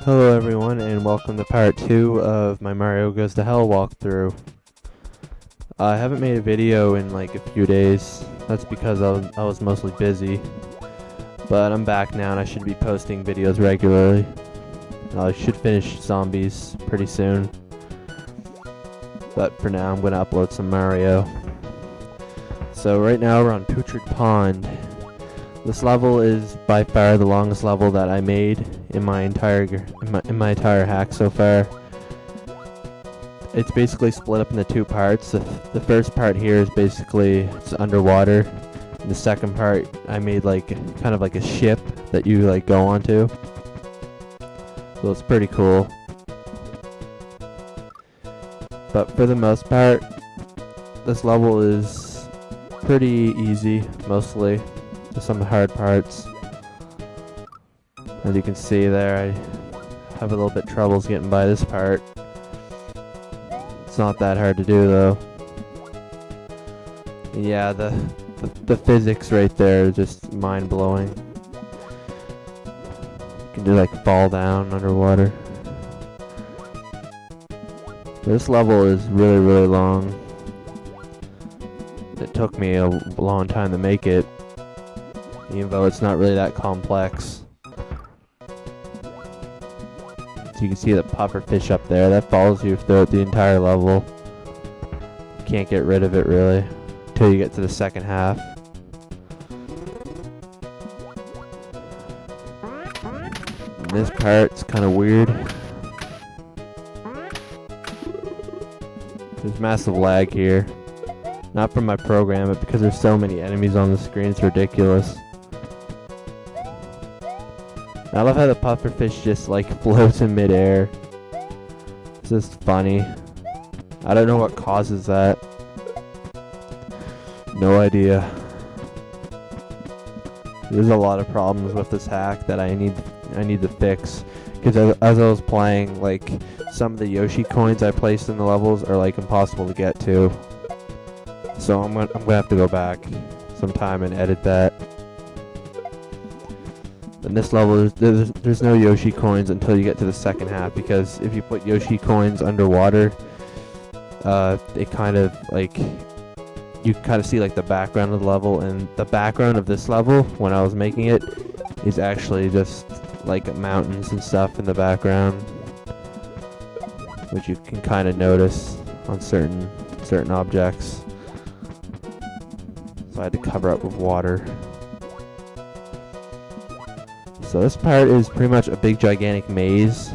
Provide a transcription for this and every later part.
Hello everyone, and welcome to part 2 of my Mario Goes to Hell walkthrough. I haven't made a video in like a few days. That's because I was mostly busy. But I'm back now and I should be posting videos regularly. I should finish Zombies pretty soon. But for now I'm going to upload some Mario. So right now we're on Putrid Pond. This level is by far the longest level that I made in my entire hack so far. It's basically split up into two parts. The first part here is basically it's underwater. And the second part I made like kind of like a ship that you like go onto. So it's pretty cool. But for the most part, this level is pretty easy mostly. Just some hard parts. As you can see there, I have a little bit troubles getting by this part. It's not that hard to do though. And yeah, the physics right there are just mind-blowing. You can just like fall down underwater. This level is really long. It took me a long time to make it, even though it's not really that complex. So you can see the pufferfish up there, that follows you throughout the entire level. You can't get rid of it really, until you get to the second half. And this part's kind of weird. There's massive lag here. Not from my program, but because there's so many enemies on the screen, it's ridiculous. I love how the pufferfish just like floats in midair. It's just funny. I don't know what causes that. No idea. There's a lot of problems with this hack that I need to fix. Because as I was playing, like some of the Yoshi coins I placed in the levels are like impossible to get to. So I'm gonna have to go back sometime and edit that. In this level, there's no Yoshi coins until you get to the second half, because if you put Yoshi coins underwater, it kind of like, you kind of see like the background of the level, and the background of this level, when I was making it, is actually just like mountains and stuff in the background, which you can kind of notice on certain objects. So I had to cover up with water. So this part is pretty much a big gigantic maze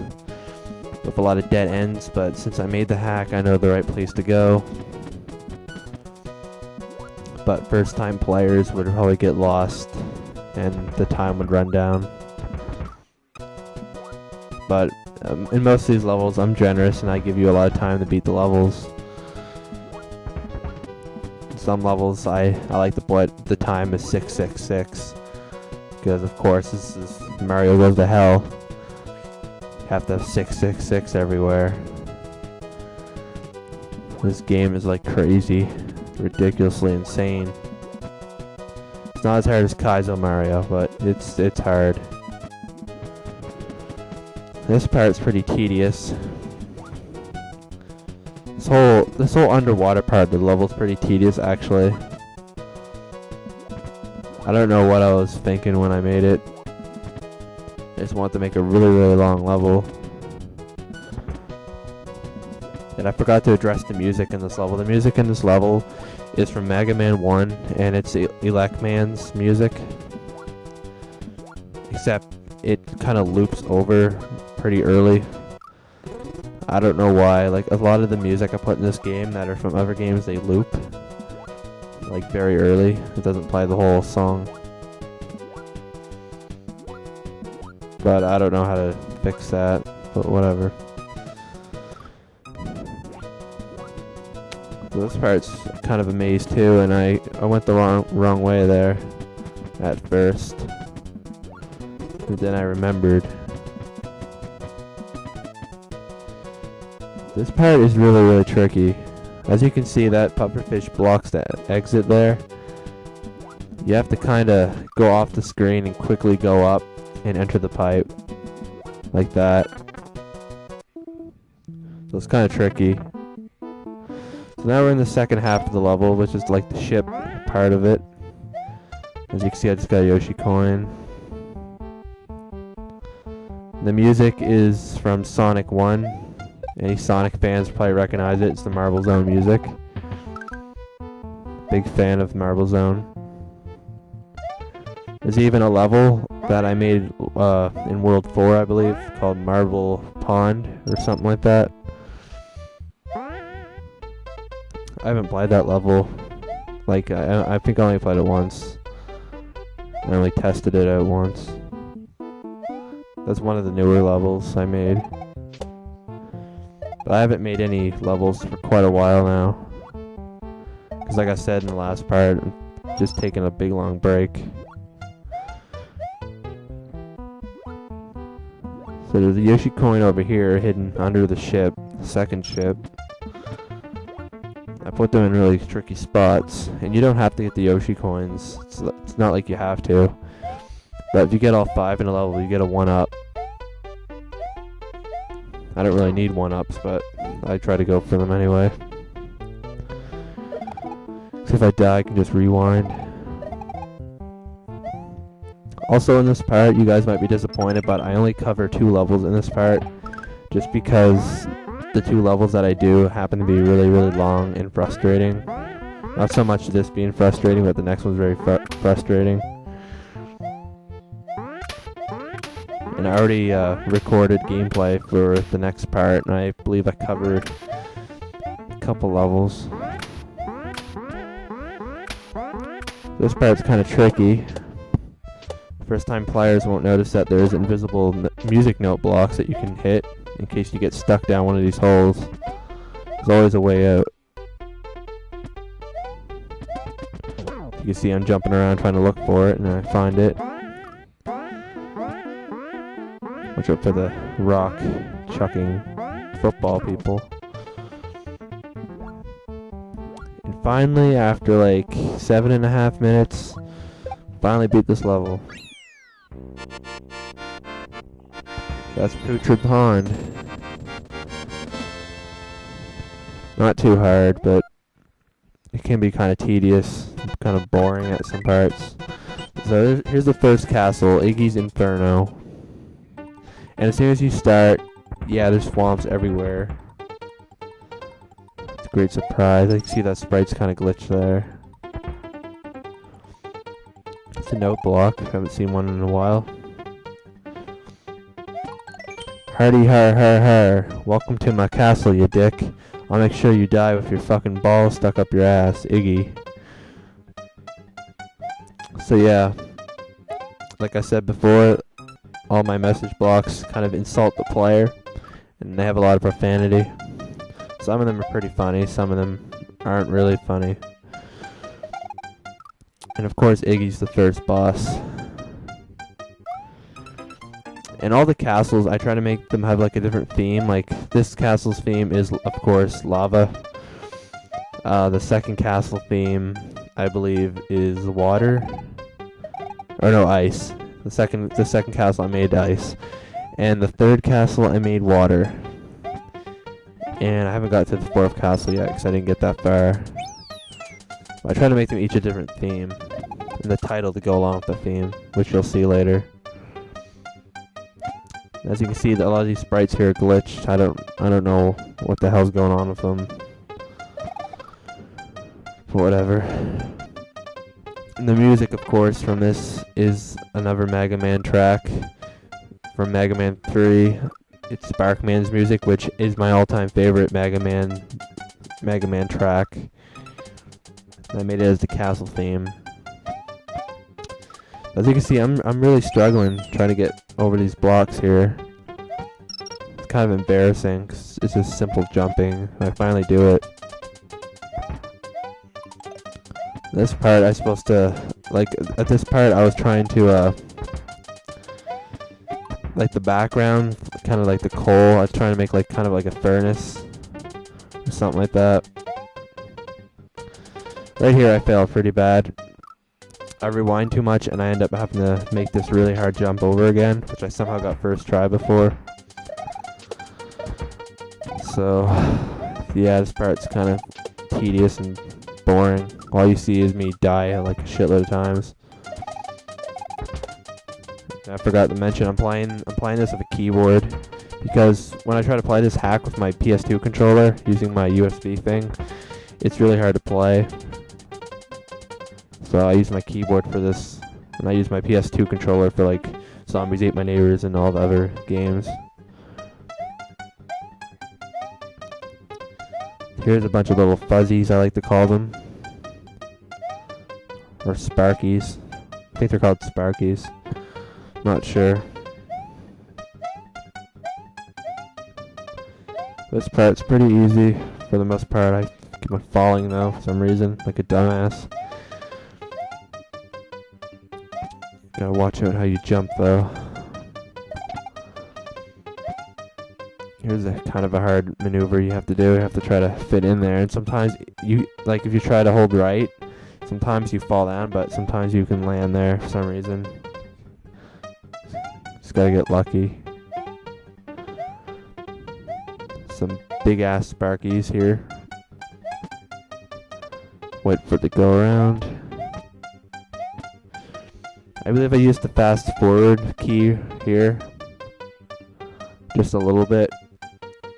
with a lot of dead ends, but since I made the hack, I know the right place to go. But first time players would probably get lost and the time would run down. But in most of these levels I'm generous and I give you a lot of time to beat the levels. In some levels I like to put the time as 666. Because of course this is Mario Goes to Hell. You have to have 666 everywhere. This game is like crazy, ridiculously insane. It's not as hard as Kaizo Mario, but it's hard. This part's pretty tedious. This whole underwater part of the level's pretty tedious actually. I don't know what I was thinking when I made it. I just wanted to make a really long level. And I forgot to address the music in this level. The music in this level is from Mega Man 1, and it's Elec Man's music. Except it kind of loops over pretty early. I don't know why. Like a lot of the music I put in this game that are from other games, they loop like very early. It doesn't play the whole song. But I don't know how to fix that, but whatever. So this part's kind of a maze too, and I went the wrong way there at first. But then I remembered. This part is really tricky. As you can see, that pufferfish blocks the exit there. You have to kind of go off the screen and quickly go up and enter the pipe. like that. So it's kind of tricky. So now we're in the second half of the level, which is like the ship part of it. As you can see, I just got a Yoshi coin. The music is from Sonic 1. Any Sonic fans probably recognize it. It's the Marble Zone music. Big fan of Marble Zone. There's even a level that I made in World 4, I believe, called Marble Pond or something like that. I haven't played that level. Like, I think I only played it once. I only tested it out once. That's one of the newer levels I made. But I haven't made any levels for quite a while now. Because like I said in the last part, I'm just taking a big long break. So there's a Yoshi coin over here hidden under the ship, the second ship. I put them in really tricky spots, and you don't have to get the Yoshi coins. It's not like you have to. But if you get all 5 in a level, you get a 1-up. I don't really need 1-ups, but I try to go for them anyway. So if I die, I can just rewind. Also in this part, you guys might be disappointed, but I only cover 2 levels in this part, just because the 2 levels that I do happen to be really, really long and frustrating. Not so much this being frustrating, but the next one's very frustrating. And I already recorded gameplay for the next part, and I believe I covered a couple levels. This part's kind of tricky. First time players won't notice that there's invisible music note blocks that you can hit in case you get stuck down one of these holes. There's always a way out. You can see I'm jumping around trying to look for it, and I find it. Watch out for the rock chucking football people. And finally, after like 7.5 minutes, finally beat this level. That's Putrid Pond. Not too hard, but it can be kind of tedious, kind of boring at some parts. So here's the first castle, Iggy's Inferno. And as soon as you start, yeah, there's swamps everywhere. It's a great surprise. I can see that sprite's kind of glitched there. It's a note block. Haven't seen one in a while. Hardy har har har. Welcome to my castle, you dick. I'll make sure you die with your fucking balls stuck up your ass, Iggy. So yeah, like I said before, all my message blocks kind of insult the player, and they have a lot of profanity. Some of them are pretty funny, some of them aren't really funny. And of course, Iggy's the first boss. And all the castles, I try to make them have like a different theme. Like this castle's theme is, of course, lava. The second castle theme, I believe, is water. Or no, ice. The second castle I made ice. And the third castle I made water. And I haven't got to the fourth castle yet because I didn't get that far. But I try to make them each a different theme. And the title to go along with the theme, which you'll see later. As you can see, a lot of these sprites here are glitched. I don't know what the hell's going on with them. But whatever. And the music, of course, from this is another Mega Man track from Mega Man 3. It's Sparkman's music, which is my all-time favorite Mega Man track. I made it as the castle theme. As you can see, I'm really struggling trying to get over these blocks here. It's kind of embarrassing because it's just simple jumping. I finally do it. This part I was supposed to, like, at this part I was trying to, like the background, kind of like the coal, I was trying to make like kind of like a furnace or something like that. Right here I failed pretty bad. I rewind too much and I end up having to make this really hard jump over again, which I somehow got first try before. So, yeah, this part's kind of tedious and boring. All you see is me die like a shitload of times. I forgot to mention I'm playing this with a keyboard because when I try to play this hack with my PS2 controller using my USB thing, it's really hard to play. So I use my keyboard for this, and I use my PS2 controller for like Zombies Ate My Neighbors and all the other games. Here's a bunch of little fuzzies, I like to call them. Or Sparkies. I think they're called Sparkies. Not sure. This part's pretty easy for the most part. I keep on falling though for some reason, like a dumbass. Gotta watch out how you jump though. Here's a kind of a hard maneuver you have to do. You have to try to fit in there, and sometimes you, like if you try to hold right, sometimes you fall down, but sometimes you can land there for some reason. Just gotta get lucky. Some big ass Sparkies here. Wait for it to go around. I believe I used the fast forward key here. Just a little bit.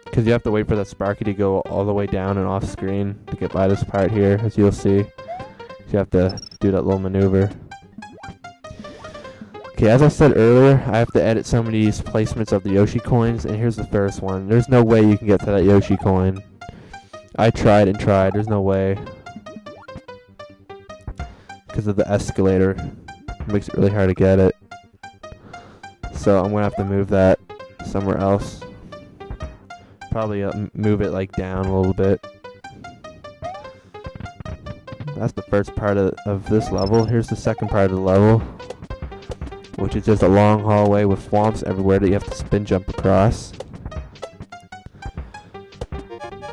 Because you have to wait for that Sparky to go all the way down and off screen to get by this part here, as you'll see. So you have to do that little maneuver. Okay, as I said earlier, I have to edit some of these placements of the Yoshi coins, and here's the first one. There's no way you can get to that Yoshi coin. I tried and tried, there's no way. Because of the escalator. It makes it really hard to get it. So I'm going to have to move that somewhere else. Probably move it like down a little bit. That's the first part of this level. Here's the second part of the level, which is just a long hallway with swamps everywhere that you have to spin jump across.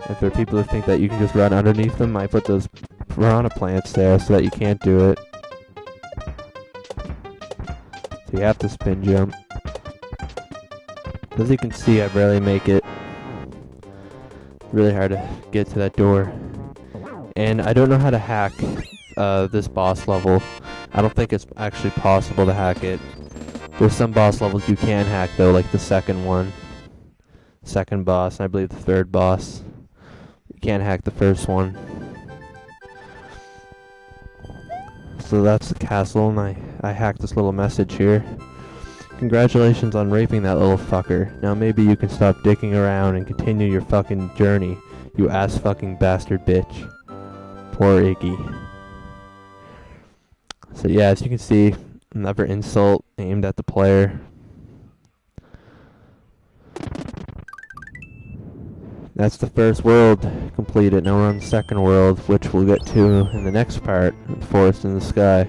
If there are people who think that you can just run underneath them, I put those piranha plants there so that you can't do it. So you have to spin jump. As you can see, I barely make it. Really hard to get to that door. And I don't know how to hack this boss level. I don't think it's actually possible to hack it. There's some boss levels you can hack though, like the second one. Second boss, and I believe the third boss. You can't hack the first one. So that's the castle, and I hacked this little message here. Congratulations on raping that little fucker. Now maybe you can stop dicking around and continue your fucking journey, you ass fucking bastard bitch. Poor Iggy. So yeah, as you can see, another insult aimed at the player. That's the first world completed. Now we're on the second world, which we'll get to in the next part, Forest in the Sky.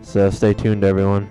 So stay tuned, everyone.